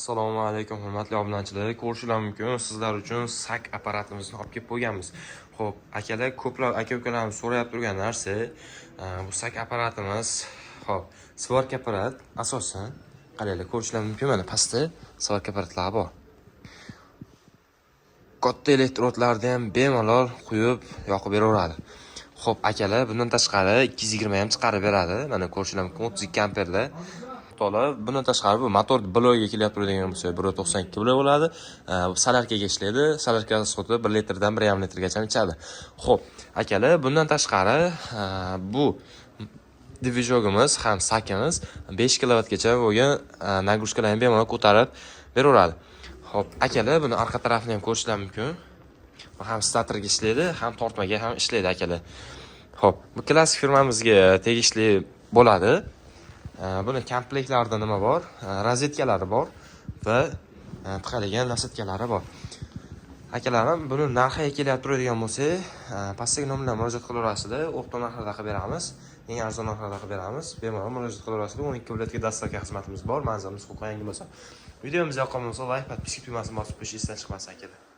Assalomu alaykum hurmatli obunachilar. Ko'rishingiz mumkin, sizlar uchun sak apparatimizni olib kelib qo'yganmiz. Xo'p, akalar ko'plab aka-ukalarimiz so'rab turgan narsa, bu sak apparatimiz. Xo'p, svarka apparat asosan qaranglar, ko'rishingiz mumkin, mana pastda svarka apparatlar bor. Katta elektrodlarni ham bemalol quyib yoqib beraveradi. Xo'p, akalar bundan tashqari 220 ham chiqarib beradi. Mana ko'rishingiz mumkin, 32 amperli. Bundan tashqari bu motor blogiga kelib turadigan bo'lsa 192 blok bo'ladi. Bu salarkaga ishlaydi. Salarka soti 1 litrdan 1,5 litrgacha ichadi. Xo'p, akalar, bundan tashqari bu dvijogimiz ham sakimiz 5 kilovatgacha bo'lgan nagrushkalarni bemalol ko'tarib beraveradi. Xo'p, akalar, buni orqa tarafini ham ko'rishingiz mumkin. Bu ham statorga ishlaydi, ham tortmaga ham ishlaydi, akalar. Xo'p, bu klassik firmamizga tegishli bo'ladi. Buni komplektlarida nima bor? Rozetkalari bor va tiqadigan nasitkalari bor. Akalarim, buni narxiga kelib turadigan bo'lsa, pastdagi nomerga murojaat qilaverasizlar. O'rta narxda qilib beramiz. Eng arzon narxda qilib beramiz. Bemalol murojaat qilaverasizlar. 12 viloyatga dostavka xizmatimiz bor. Manzilimiz Qo'qon Yangi bozor. Videomiz yoqqan bo'lsa, like, podpiska tugmasini bosib qo'yish esdan chiqmasin, akalar.